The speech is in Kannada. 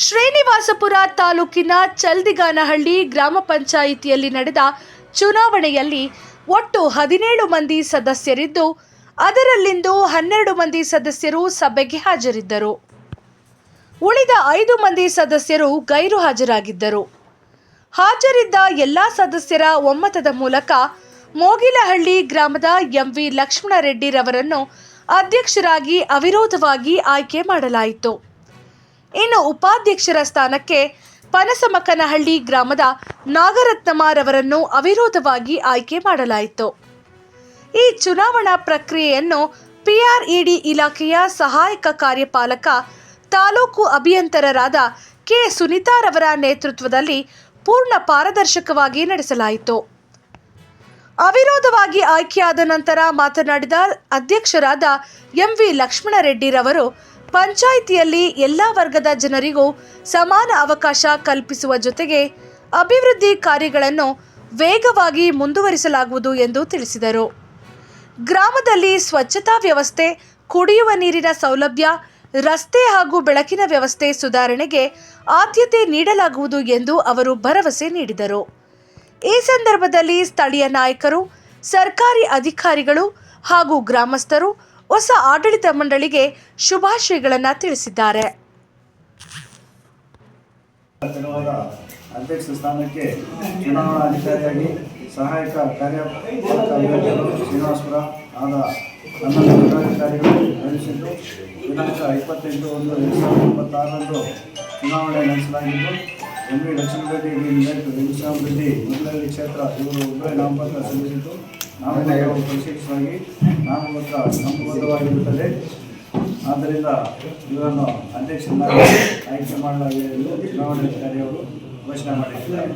ಶ್ರೀನಿವಾಸಪುರ ತಾಲೂಕಿನ ಚಲ್ದಿಗಾನಹಳ್ಳಿ ಗ್ರಾಮ ಪಂಚಾಯಿತಿಯಲ್ಲಿ ನಡೆದ ಚುನಾವಣೆಯಲ್ಲಿ ಒಟ್ಟು 17 ಮಂದಿ ಸದಸ್ಯರಿದ್ದು, ಅದರಲ್ಲಿಂದು 12 ಮಂದಿ ಸದಸ್ಯರು ಸಭೆಗೆ ಹಾಜರಿದ್ದರು. ಉಳಿದ 5 ಮಂದಿ ಸದಸ್ಯರು ಗೈರು ಹಾಜರಾಗಿದ್ದರು. ಹಾಜರಿದ್ದ ಎಲ್ಲ ಸದಸ್ಯರ ಒಮ್ಮತದ ಮೂಲಕ ಮೋಗಿಲಹಳ್ಳಿ ಗ್ರಾಮದ ಎಂವಿ ಲಕ್ಷ್ಮಣರೆಡ್ಡಿರವರನ್ನು ಅಧ್ಯಕ್ಷರಾಗಿ ಅವಿರೋಧವಾಗಿ ಆಯ್ಕೆ ಮಾಡಲಾಯಿತು. ಇನ್ನು ಉಪಾಧ್ಯಕ್ಷರ ಸ್ಥಾನಕ್ಕೆ ಪನಸಮಕನಹಳ್ಳಿ ಗ್ರಾಮದ ನಾಗರತ್ನಮ್ಮರವರನ್ನು ಅವಿರೋಧವಾಗಿ ಆಯ್ಕೆ ಮಾಡಲಾಯಿತು. ಈ ಚುನಾವಣಾ ಪ್ರಕ್ರಿಯೆಯನ್ನು ಪಿಆರ್ಇಡಿ ಇಲಾಖೆಯ ಸಹಾಯಕ ಕಾರ್ಯಪಾಲಕ ತಾಲೂಕು ಅಭಿಯಂತರರಾದ ಕೆ ಸುನೀತಾರವರ ನೇತೃತ್ವದಲ್ಲಿ ಪೂರ್ಣ ಪಾರದರ್ಶಕವಾಗಿ ನಡೆಸಲಾಯಿತು. ಅವಿರೋಧವಾಗಿ ಆಯ್ಕೆಯಾದ ನಂತರ ಮಾತನಾಡಿದ ಅಧ್ಯಕ್ಷರಾದ ಎಂವಿ ಲಕ್ಷ್ಮಣರೆಡ್ಡಿರವರು, ಪಂಚಾಯಿತಿಯಲ್ಲಿ ಎಲ್ಲ ವರ್ಗದ ಜನರಿಗೂ ಸಮಾನ ಅವಕಾಶ ಕಲ್ಪಿಸುವ ಜೊತೆಗೆ ಅಭಿವೃದ್ಧಿ ಕಾರ್ಯಗಳನ್ನು ವೇಗವಾಗಿ ಮುಂದುವರಿಸಲಾಗುವುದು ಎಂದು ತಿಳಿಸಿದರು. ಗ್ರಾಮದಲ್ಲಿ ಸ್ವಚ್ಛತಾ ವ್ಯವಸ್ಥೆ, ಕುಡಿಯುವ ನೀರಿನ ಸೌಲಭ್ಯ, ರಸ್ತೆ ಹಾಗೂ ಬೆಳಕಿನ ವ್ಯವಸ್ಥೆ ಸುಧಾರಣೆಗೆ ಆದ್ಯತೆ ನೀಡಲಾಗುವುದು ಎಂದು ಅವರು ಭರವಸೆ ನೀಡಿದರು. ಈ ಸಂದರ್ಭದಲ್ಲಿ ಸ್ಥಳೀಯ ನಾಯಕರು, ಸರ್ಕಾರಿ ಅಧಿಕಾರಿಗಳು ಹಾಗೂ ಗ್ರಾಮಸ್ಥರು ಹೊಸ ಆಡಳಿತ ಮಂಡಳಿಗೆ ಶುಭಾಶಯಗಳನ್ನು ತಿಳಿಸಿದ್ದಾರೆ. ಅಧ್ಯಕ್ಷ ಸ್ಥಾನಕ್ಕೆ ಚುನಾವಣಾಧಿಕಾರಿಯಾಗಿ ಸಹಾಯಕ ಕಾರ್ಯಪಾಲಕ ಶ್ರೀನಿವಾಸಪುರ ಆದ 11 ಜಿಲ್ಲಾಧಿಕಾರಿಗಳು ನೇಮಿಸಿದ್ದು, ದಿನಾಂಕ 28/1/2026ರಂದು ಚುನಾವಣೆ ನಡೆಸಲಾಗಿದ್ದು, ಎಂವಿ ಲಕ್ಷ್ಮಣರೆಡ್ಡಿ ವೆಂಕಟೇಶ್ವರರೆಡ್ಡಿ ಮೊದಲನೇ ಕ್ಷೇತ್ರ ಇವರು ಉಭಯ ನಾಮಪತ್ರ ಸಲ್ಲಿಸಿದ್ದು, ನಾಮಪತ್ರವು ಪರಿಶೀಲಿಸಲಾಗಿ ನಾಮಪತ್ರ ಕ್ರಮಬದ್ಧವಾಗಿರುತ್ತದೆ. ಆದ್ದರಿಂದ ಇವರನ್ನು ಅಧ್ಯಕ್ಷರನ್ನಾಗಿ ಆಯ್ಕೆ ಮಾಡಲಾಗಿದೆ ಎಂದು ಚುನಾವಣಾಧಿಕಾರಿಯವರು ಘೋಷಣೆ ಮಾಡಿದ್ದಾರೆ.